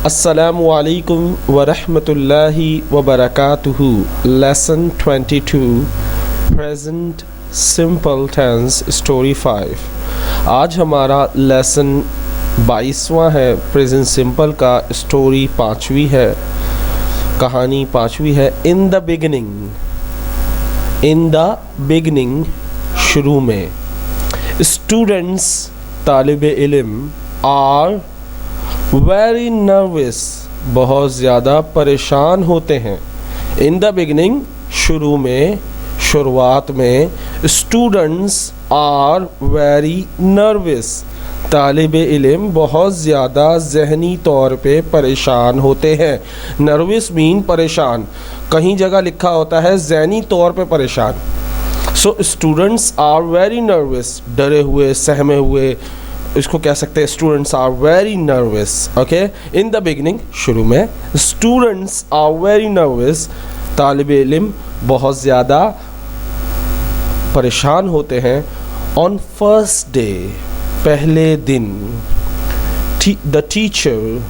अस्सलामु अलैकुम व रहमतुल्लाहि व बरकातुहू। Lesson 22 present simple tense story 5। आज हमारा लेसन 22वां है। प्रेजेंट सिंपल का स्टोरी 5वीं है, कहानी 5वीं है। इन द बिगिनिंग शुरू में। स्टूडेंट्स तालिब इल्म आर वेरी नर्वस बहुत ज़्यादा परेशान होते हैं। इन द बिगिनिंग शुरू में, शुरुआत में। स्टूडेंट्स आर वेरी नर्वस तालिब इल्म बहुत ज़्यादा ज़हनी तौर पे परेशान होते हैं। नर्वस मीन परेशान, कहीं जगह लिखा होता है ज़हनी तौर पे परेशान। So students are very nervous, डरे हुए, सहमे हुए, इसको कह सकते हैं students are very nervous. Okay, in the beginning शुरू में। स्टूडेंट्स आर वेरी नर्वस तालिब इल्म बहुत ज़्यादा परेशान होते हैं। ऑन फर्स्ट डे पहले दिन। The teacher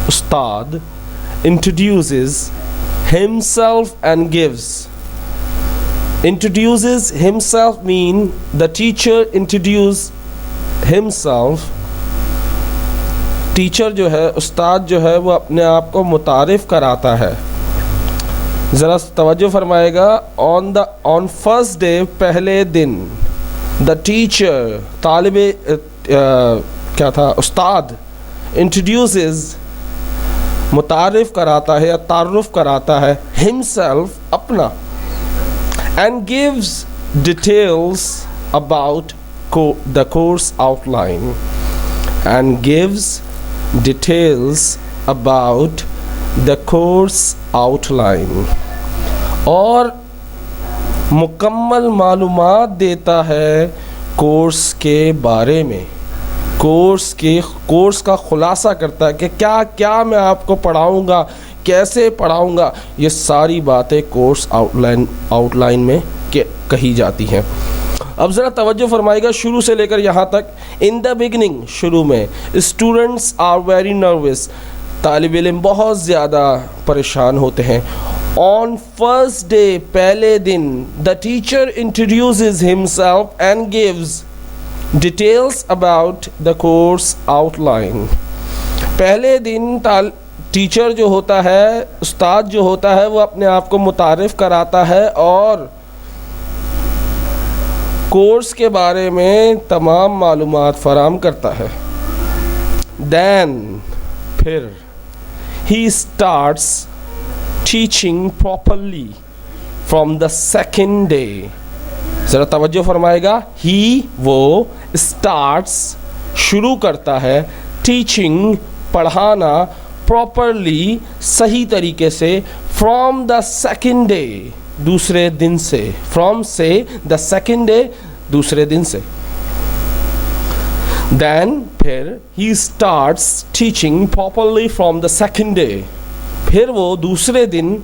Ustad introduces himself and gives. Introduces himself mean the teacher introduce himself। Teacher जो है, उस्ताद जो है, वो अपने आप को मुतारिफ़ कराता है। ज़रा तवज्जो फरमाएगा। ऑन फर्स्ट डे पहले दिन। द टीचर तालिबे क्या था, उस्ताद। इंट्रोड्यूसेस मुतारिफ़ कराता है या तारुफ़ कराता है। हिमसेल्फ अपना। And gives details about the course outline, and gives details about the course outline, और मुकम्मल मालूमात देता है कोर्स के बारे में। कोर्स का खुलासा करता है कि क्या क्या मैं आपको पढ़ाऊँगा, कैसे पढ़ाऊँगा। ये सारी बातें कोर्स आउटलाइन में कही जाती हैं। अब ज़रा तवज्जो फरमाइएगा शुरू से लेकर यहाँ तक। इन द बिगिनिंग शुरू में। स्टूडेंट्स आर वेरी नर्वस तालिब इल्म बहुत ज़्यादा परेशान होते हैं। ऑन फर्स्ट डे पहले दिन। The teacher introduces himself and gives details about the course outline. पहले दिन टीचर जो होता है, उस्ताद जो होता है, वो अपने आप को मुतारिफ़ कराता है और कोर्स के बारे में तमाम मालूमात फराम करता है। दैन फिर। He starts teaching properly from the second day. ज़रा तवज्जो फरमाएगा। ही वो स्टार्ट्स शुरू करता है, टीचिंग पढ़ाना, प्रॉपरली सही तरीके से, फ्रॉम द सेकेंड डे दूसरे दिन से। फ्रॉम से द सेकेंड डे दूसरे दिन से। देन फिर। He starts teaching properly from the second day. फिर वो दूसरे दिन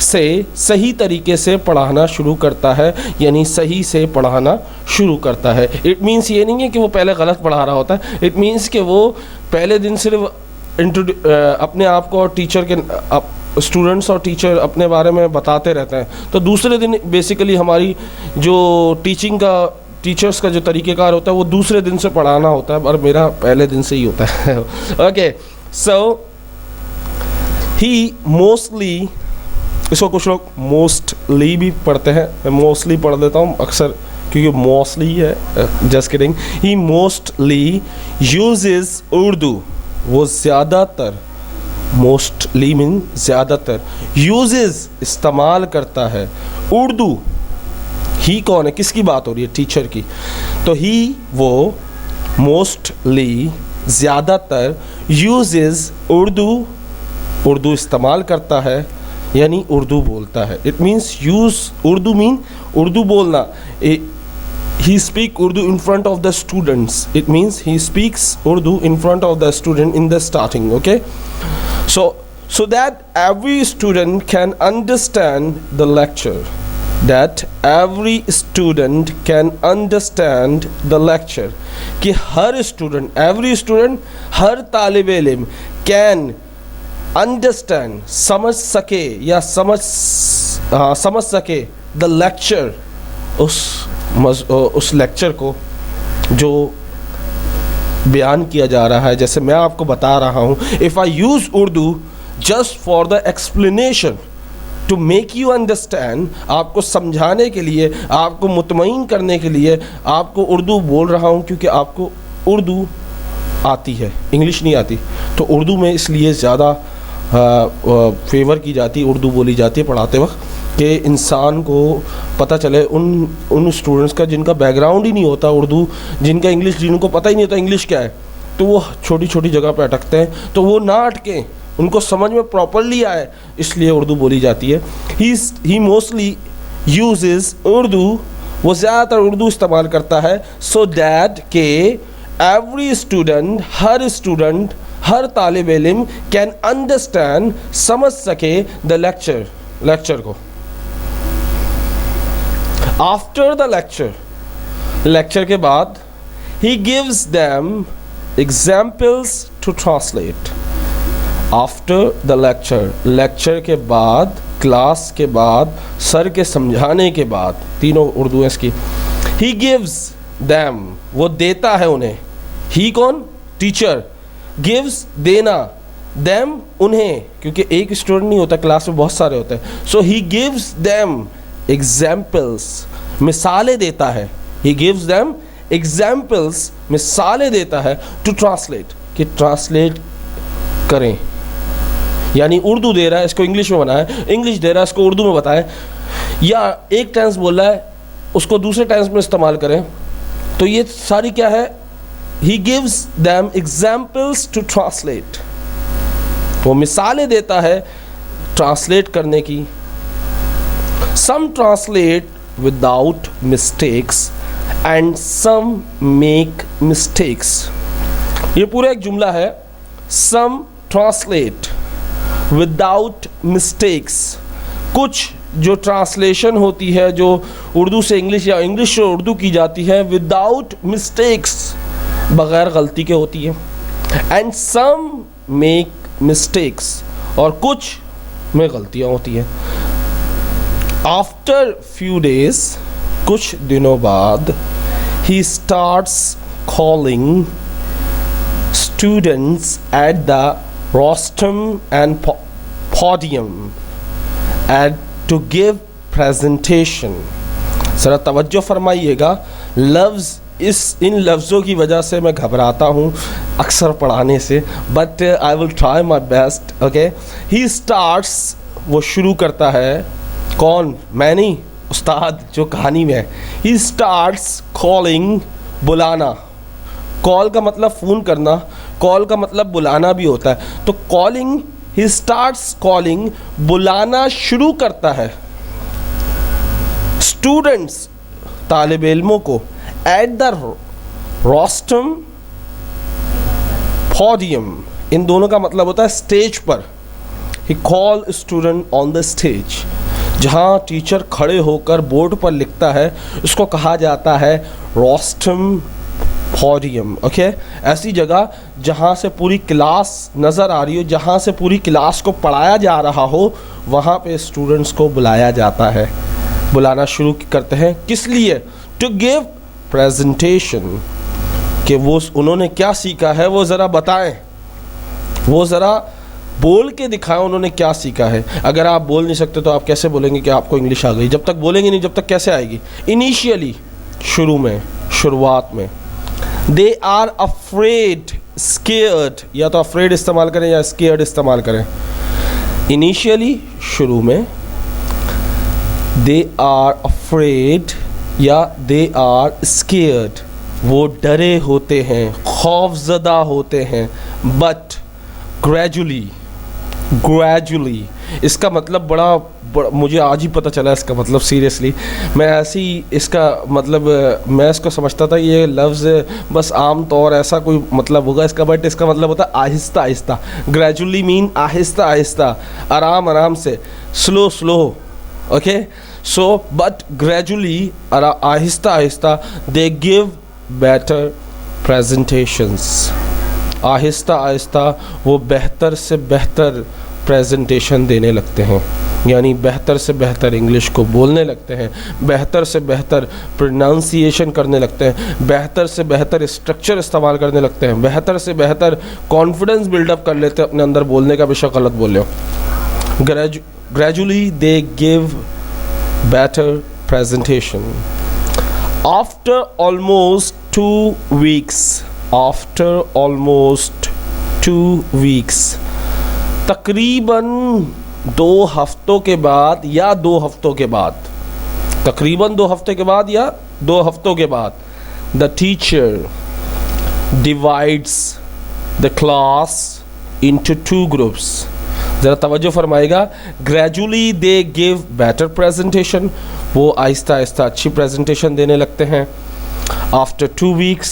से सही तरीके से पढ़ाना शुरू करता है, यानी सही से पढ़ाना शुरू करता है। इट मीन्स ये नहीं है कि वो पहले गलत पढ़ा रहा होता है। इट मीन्स कि वो पहले दिन सिर्फ अपने आप को और टीचर के स्टूडेंट्स और टीचर अपने बारे में बताते रहते हैं, तो दूसरे दिन बेसिकली हमारी जो टीचर्स का जो तरीक़ेकार होता है वो दूसरे दिन से पढ़ाना होता है, और मेरा पहले दिन से ही होता है। ओके, सो ही मोस्टली, इसको कुछ लोग मोस्टली भी पढ़ते हैं, मैं मोस्टली पढ़ देता हूँ अक्सर क्योंकि मोस्टली है। Just kidding. He mostly uses Urdu, वो ज़्यादातर, मोस्टली मीन ज़्यादातर, यूजेस इस्तेमाल करता है, उर्दू। ही कौन है, किसकी बात हो रही है, टीचर की। तो ही वो मोस्टली ज़्यादातर यूजेस उर्दू इस्तेमाल करता है, यानी उर्दू बोलता है। It means use Urdu mean Urdu बोलना। He speak Urdu in front of the students. It means he speaks Urdu in front of the student in the starting. Okay, so that every student can understand the lecture. That every student can कि हर student, every student, हर तालिब इल्म can understand, समझ सके या समझ सके the lecture, उस लेक्चर को जो बयान किया जा रहा है। जैसे मैं आपको बता रहा हूँ, if I use Urdu just for the explanation to make you understand, आपको समझाने के लिए, आपको मुतमईन करने के लिए आपको उर्दू बोल रहा हूँ, क्योंकि आपको उर्दू आती है, इंग्लिश नहीं आती। तो उर्दू में इसलिए ज़्यादा फेवर की जाती है, उर्दू बोली जाती है पढ़ाते वक्त, कि इंसान को पता चले उन स्टूडेंट्स का जिनका बैकग्राउंड ही नहीं होता उर्दू, जिनका इंग्लिश, जिनको पता ही नहीं होता इंग्लिश क्या है, तो वो छोटी छोटी जगह पे अटकते हैं, तो वो ना अटकें, उनको समझ में प्रॉपरली आए, इसलिए उर्दू बोली जाती है। ही मोस्टली यूजेस उर्दू, वो ज़्यादातर उर्दू इस्तेमाल करता है, सो दैट के एवरी स्टूडेंट, हर तालिब इल्म कैन अंडरस्टैंड, समझ सके द लेक्चर को। आफ्टर द लेक्चर के बाद ही gives them examples to translate. After the lecture के बाद, क्लास के बाद, सर के समझाने के बाद, तीनों उर्दू है इसकी। ही गिव्स देम, वो देता है उन्हें। ही कौन? टीचर। गिव्स, देना। देम, उन्हें, क्योंकि एक स्टूडेंट नहीं होता, क्लास में बहुत सारे होते हैं। सो ही गिव्स देम एग्जाम्पल्स, मिसालें देता है। ही गिव्स देम एग्जाम्पल्स, मिसालें देता है, टू ट्रांसलेट, कि ट्रांसलेट करें। यानी उर्दू दे रहा है, इसको इंग्लिश में बनाए, इंग्लिश दे रहा है, इसको उर्दू में बताए, या एक टेंस बोल रहा है उसको दूसरे टेंस में इस्तेमाल करें। तो ये सारी क्या है? He gives them examples to translate, वो मिसालें देता है ट्रांसलेट करने की। Some translate without mistakes and some make mistakes. ये पूरा एक जुमला है। सम ट्रांसलेट विदाउट मिस्टेक्स, कुछ जो ट्रांसलेशन होती है, जो उर्दू से इंग्लिश या इंग्लिश से उर्दू की जाती है, विदाउट मिस्टेक्स, बग़ैर गलती के होती है। एंड सम मेक मिस्टेक्स, और कुछ में गलतियाँ होती हैं। आफ्टर फ्यू डेज, कुछ दिनों बाद, he starts calling students at the rostrum and podium and to give presentation। ज़रा तवज्जो फरमाइएगा, इन लफ्ज़ों की वजह से मैं घबराता हूँ अक्सर पढ़ाने से, but I will try my best. Okay, he starts, वो शुरू करता है। कौन? मैं नहीं, उस्ताद जो कहानी में है। ही स्टार्ट्स कॉलिंग, बुलाना। कॉल का मतलब फ़ोन करना, कॉल का मतलब बुलाना भी होता है। तो कॉलिंग, ही स्टार्ट्स कॉलिंग, बुलाना शुरू करता है स्टूडेंट्स, तालिब इल्मों को, एट द रोस्टम पोडियम। इन दोनों का मतलब होता है स्टेज पर। He call student on the stage, जहाँ टीचर खड़े होकर बोर्ड पर लिखता है, उसको कहा जाता है रोस्टम पोडियम। ओके, ऐसी जगह जहाँ से पूरी क्लास नज़र आ रही हो, जहाँ से पूरी क्लास को पढ़ाया जा रहा हो, वहाँ पे स्टूडेंट्स को बुलाया जाता है, बुलाना शुरू करते हैं। किस लिए? टू गिव प्रेजेंटेशन, कि वो उन्होंने क्या सीखा है वो ज़रा बताएं, वो ज़रा बोल के दिखाएं उन्होंने क्या सीखा है। अगर आप बोल नहीं सकते तो आप कैसे बोलेंगे कि आपको इंग्लिश आ गई? जब तक बोलेंगे नहीं, जब तक कैसे आएगी? इनिशियली, शुरू में, शुरुआत में। दे आर अफ्रेड, स्केयर्ड, या तो अफ्रेड इस्तेमाल करें या स्केयर्ड इस्तेमाल करें। इनिशियली, शुरू में, दे आर अफ्रेड या दे आर स्केयर्ड, वो डरे होते हैं, खौफजदा होते हैं। बट ग्रेजुअली, इसका मतलब बड़ा मुझे आज ही पता चला इसका मतलब। सीरियसली मैं ऐसी इसका मतलब मैं इसको समझता था ये लफ्ज़ बस आम तौर ऐसा कोई मतलब होगा इसका, बट इसका मतलब होता है आहिस्ता आहिस्ता। ग्रेजुअली मीन आहिस्ता आहिस्ता, आराम आराम से, slow. Okay, so but gradually, Aahista Aahista, they give better presentations, Aahista Aahista वो बेहतर से बेहतर प्रेजेंटेशन देने लगते हैं, यानी बेहतर से बेहतर इंग्लिश को बोलने लगते हैं, बेहतर से बेहतर प्रोनाउंसिएशन करने लगते हैं, बेहतर से बेहतर स्ट्रक्चर इस्तेमाल करने लगते हैं, बेहतर से बेहतर कॉन्फिडेंस बिल्डअप कर लेते हैं अपने अंदर बोलने का, बेशक गलत बोल रहे हो। Gradually they give better presentation. After almost 2 weeks, तकरीबन 2 हफ्तों के बाद या 2 हफ्तों के बाद, तकरीबन 2 हफ्ते के बाद या 2 हफ्तों के बाद, the teacher divides the class into 2 groups. ज़रा तवज्जो फरमाएगा। Gradually they give better presentation, वो आहिस्ता आहिस्ता अच्छी प्रेजेंटेशन देने लगते हैं। After 2 weeks,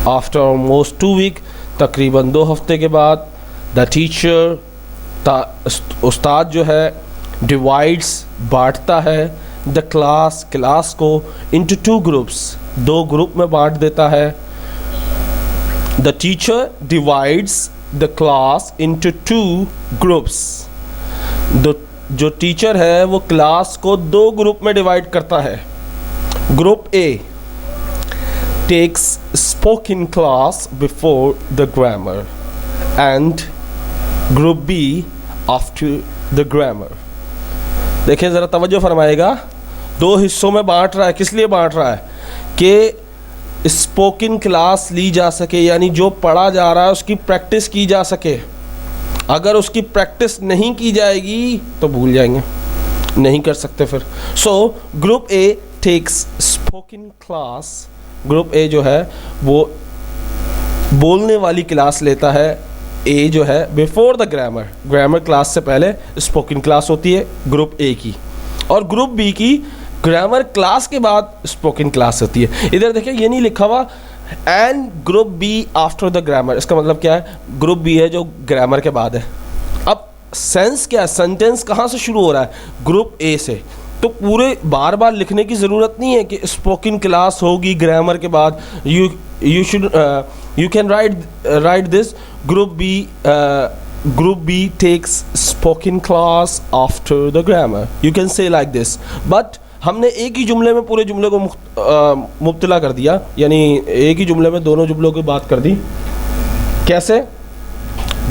after almost 2 week, तकरीबन 2 हफ्ते के बाद, द टीचर उस्ताद जो है डिवाइड्स बांटता है द क्लास को इनटू 2 ग्रुप्स, 2 ग्रुप में बांट देता है। The teacher divides the class into 2 groups. जो टीचर है वो क्लास को 2 ग्रुप में डिवाइड करता है। Group A takes spoken class before the grammar and group B after the grammar. देखिए ज़रा तवज्जो फरमाएगा। 2 हिस्सों में बांट रहा है। किस लिए बांट रहा है? कि स्पोकन क्लास ली जा सके, यानी जो पढ़ा जा रहा है उसकी प्रैक्टिस की जा सके। अगर उसकी प्रैक्टिस नहीं की जाएगी तो भूल जाएंगे, नहीं कर सकते फिर। So group A takes spoken class, group A जो है वो बोलने वाली क्लास लेता है। ए जो है बिफोर द ग्रामर क्लास से पहले स्पोकन क्लास होती है ग्रुप ए की, और ग्रुप बी की ग्रामर क्लास के बाद स्पोकन क्लास होती है। इधर देखिए ये नहीं लिखा हुआ and group B after the grammar. इसका मतलब क्या है? ग्रुप बी है जो ग्रामर के बाद है। अब सेंस क्या है? सेंटेंस कहाँ से शुरू हो रहा है? ग्रुप ए से। तो पूरे बार बार लिखने की ज़रूरत नहीं है कि स्पोकन क्लास होगी ग्रामर के बाद। You can write this group B takes spoken class after the grammar. You can say like this. But हमने एक ही जुमले में पूरे जुमले को मुब्तला कर दिया, यानी एक ही जुमले में दोनों जुमलों की बात कर दी। कैसे?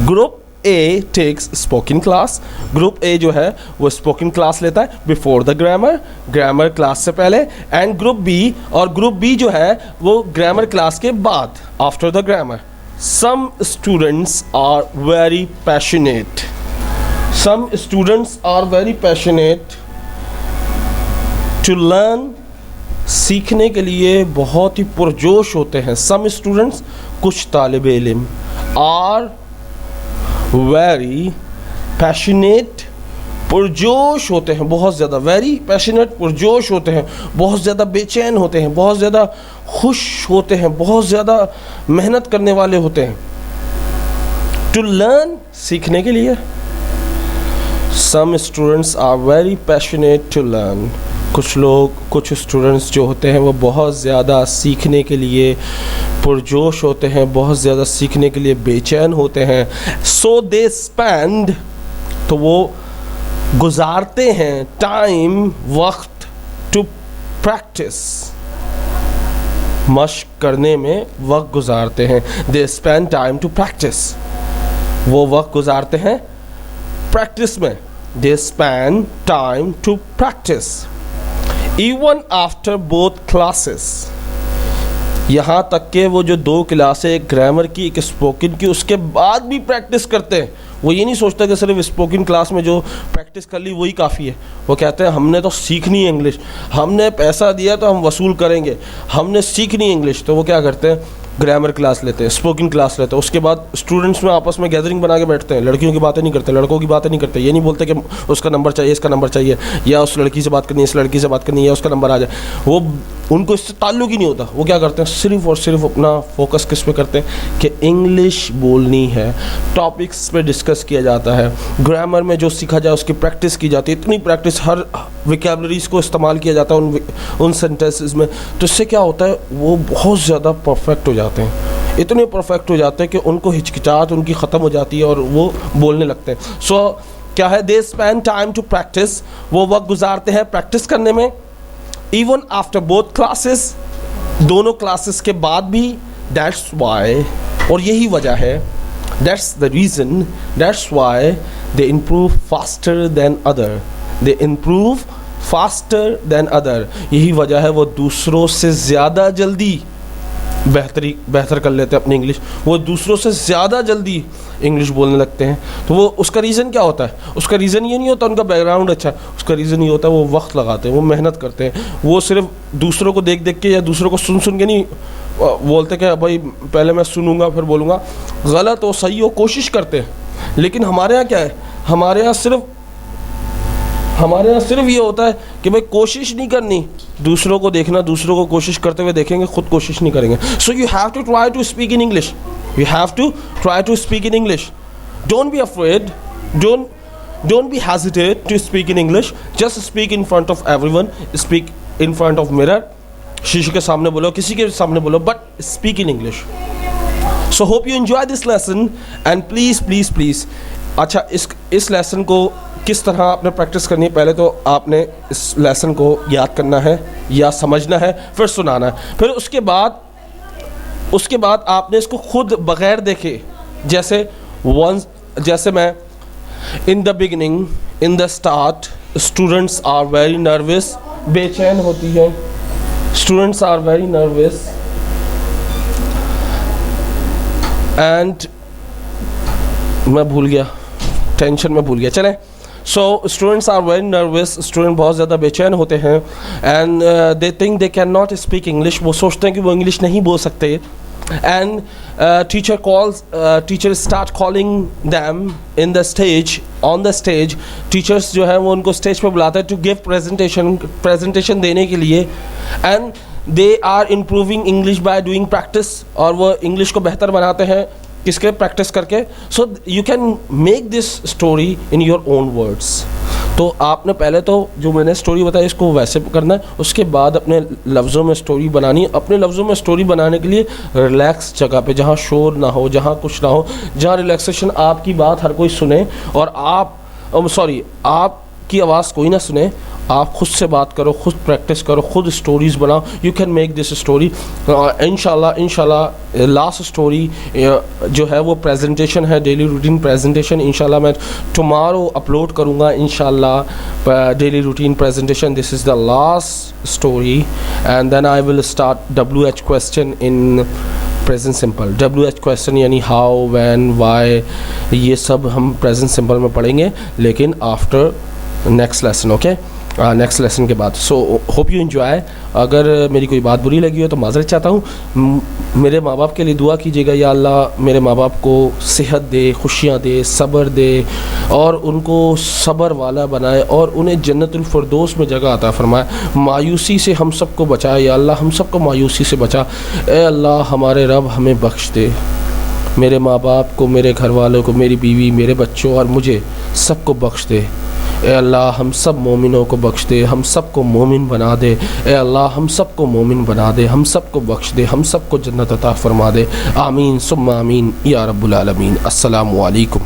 Group A takes spoken class, group A जो है वो स्पोकन क्लास लेता है बिफोर द ग्रामर क्लास से पहले, एंड ग्रुप बी, और ग्रुप बी जो है वो ग्रामर क्लास के बाद, after the grammar. Some students are very passionate. Some students are very passionate to learn. सीखने के लिए बहुत ही पुरजोश होते हैं। Some students, कुछ तालिब इल्म, are very passionate, पुरजोश होते हैं बहुत ज़्यादा। वेरी पैशनेट, पुरजोश होते हैं, बहुत ज़्यादा बेचैन होते हैं, बहुत ज़्यादा खुश होते हैं, बहुत ज़्यादा मेहनत करने वाले होते हैं। टू लर्न, सीखने के लिए। Some students are very passionate to learn. कुछ स्टूडेंट्स जो होते हैं वो बहुत ज़्यादा सीखने के लिए पुरजोश होते हैं, बहुत ज़्यादा सीखने के लिए बेचैन होते हैं। सो दे स्पेंड, तो वो गुजारते हैं टाइम, वक्त, टू प्रैक्टिस, मश्क करने में वक्त गुजारते हैं। They spend time to practise, वो वक्त गुजारते हैं प्रैक्टिस में। They spend time to practise even after both classes. यहाँ तक के वो जो 2 क्लासें, एक ग्रामर की एक स्पोकन की, उसके बाद भी प्रैक्टिस करते हैं। वो ये नहीं सोचता कि सिर्फ स्पोकन क्लास में जो प्रैक्टिस कर ली वही काफ़ी है। वो कहते हैं हमने तो सीखनी है इंग्लिश, हमने पैसा दिया तो हम वसूल करेंगे, हमने सीखनी है इंग्लिश। तो वो क्या करते हैं? ग्रामर क्लास लेते हैं, स्पोकन क्लास लेते हैं। उसके बाद स्टूडेंट्स में आपस में गैदरिंग बना के बैठते हैं। लड़कियों की बातें नहीं करते, लड़कों की बातें नहीं करते। ये नहीं बोलते कि उसका नंबर चाहिए, इसका नंबर चाहिए, या उस लड़की से बात करनी है, इस लड़की से बात करनी है, या उसका नंबर आ जाए। वो उनको इससे ताल्लुक ही नहीं होता। वो क्या करते हैं? सिर्फ और सिर्फ अपना फोकस किस पे करते हैं कि इंग्लिश बोलनी है। टॉपिक्स पे डिस्कस किया जाता है, ग्रामर में जो सीखा जाए उसकी प्रैक्टिस की जाती है। इतनी प्रैक्टिस हर विकेबलरीज को इस्तेमाल किया जाता है उन सेंटेंसेस में, तो इससे क्या होता है वो बहुत ज़्यादा परफेक्ट हो जाते हैं, इतने परफेक्ट हो जाते हैं कि उनको हिचकिचाहट उनकी ख़त्म हो जाती है और वो बोलने लगते हैं। सो क्या है, they spend time to practise, वो वक्त गुजारते हैं प्रैक्टिस करने में, इवन आफ्टर बोथ क्लासेस, दोनों क्लासेस के बाद भी। दैट्स वाई, और यही वजह है, that's the reason, that's why they improve faster than other, they improve faster than other, यही वजह है वो दूसरों से ज़्यादा जल्दी बेहतर कर लेते हैं अपनी इंग्लिश, वो दूसरों से ज़्यादा जल्दी इंग्लिश बोलने लगते हैं। तो वो उसका रीज़न क्या होता है? उसका रीज़न ये नहीं होता उनका बैकग्राउंड अच्छा है, उसका रीज़न ये होता है वो वक्त लगाते हैं, वो मेहनत करते हैं, वो सिर्फ दूसरों को देख देख के या दूसरों को सुन सुन के नहीं बोलते कि भाई पहले मैं सुनूंगा फिर बोलूँगा। गलत हो सही हो कोशिश करते हैं, लेकिन हमारे यहाँ क्या है, हमारे यहाँ सिर्फ ये होता है कि भाई कोशिश नहीं करनी, दूसरों को देखना, दूसरों को कोशिश करते हुए देखेंगे, खुद कोशिश नहीं करेंगे। So you have to try to speak in English, you have to try to speak in English, don't be afraid, don't be hesitate to speak in English, just speak in front of everyone, speak in front of mirror, शीशे के सामने बोलो, किसी के सामने बोलो, but speak in English. So hope you enjoy this lesson and please अच्छा इस लेसन को किस तरह आपने प्रैक्टिस करनी है, पहले तो आपने इस लेसन को याद करना है या समझना है, फिर सुनाना है, फिर उसके बाद आपने इसको खुद बगैर देखे, जैसे मैं in the beginning, in the start, students are very nervous, बेचैन होती है, students are very nervous and मैं भूल गया, टेंशन में भूल गया, चलें। So students are very nervous, student बहुत ज़्यादा बेचैन होते हैं, and they think they can not speak English, वो सोचते हैं कि वो इंग्लिश नहीं बोल सकते, and teacher start calling them in the stage, on the stage, teachers जो है वो उनको स्टेज पर बुलाते हैं टू गिव प्रेजेंटेशन देने के लिए, and they are improving English by doing practice, और वो इंग्लिश को बेहतर बनाते हैं किसके, प्रैक्टिस करके। So you can make this story in your own words. तो आपने पहले तो जो मैंने स्टोरी बताई इसको वैसे करना है, उसके बाद अपने लफ्ज़ों में स्टोरी बनानी है। अपने लफ्ज़ों में स्टोरी बनाने के लिए रिलैक्स जगह पे, जहाँ शोर ना हो, जहाँ कुछ ना हो, जहाँ रिलैक्सेशन, आपकी बात हर कोई सुने और आपकी आवाज़ कोई ना सुने, आप खुद से बात करो, खुद प्रैक्टिस करो, खुद स्टोरीज़ बनाओ। You can make this story. इंशाल्लाह लास्ट स्टोरी जो है वो प्रेजेंटेशन है, डेली रूटीन प्रेजेंटेशन। इंशाल्लाह मैं टुमारो अपलोड करूँगा इंशाल्लाह daily routine presentation. This is the last story and then I will start WH question in present simple. WH question यानी हाउ, व्हेन, व्हाई, ये सब हम प्रेजेंट सिंपल में पढ़ेंगे, लेकिन after next lesson, okay, next lesson के बाद। So hope you enjoy. अगर मेरी कोई बात बुरी लगी हो तो माज़रत चाहता हूँ। मेरे माँ बाप के लिए दुआ कीजिएगा, या अल्लाह मेरे माँ बाप को सेहत दे, खुशियाँ दे, सब्र दे और उनको सब्र वाला बनाए और उन्हें जन्नतुल फिरदौस में जगह अता फरमाए। मायूसी से हम सबको बचाए, या अल्लाह हम सबको मायूसी से बचा। ए अल्लाह हमारे रब हमें बख्श दे, मेरे माँ बाप को, मेरे घर वालों को, मेरी बीवी, मेरे बच्चों और मुझे सबको बख्श दे। ए अल्लाह हम सब मोमिनों को बख्श दे, हम सबको मोमिन बना दे। ए अल्लाह हम सबको मोमिन बना दे, हम सबको बख्श दे, हम सबको जन्नत अता फरमा दे। आमीन सुम्मा आमीन या रब्बुल आलमीन। अस्सलामु अलैकुम।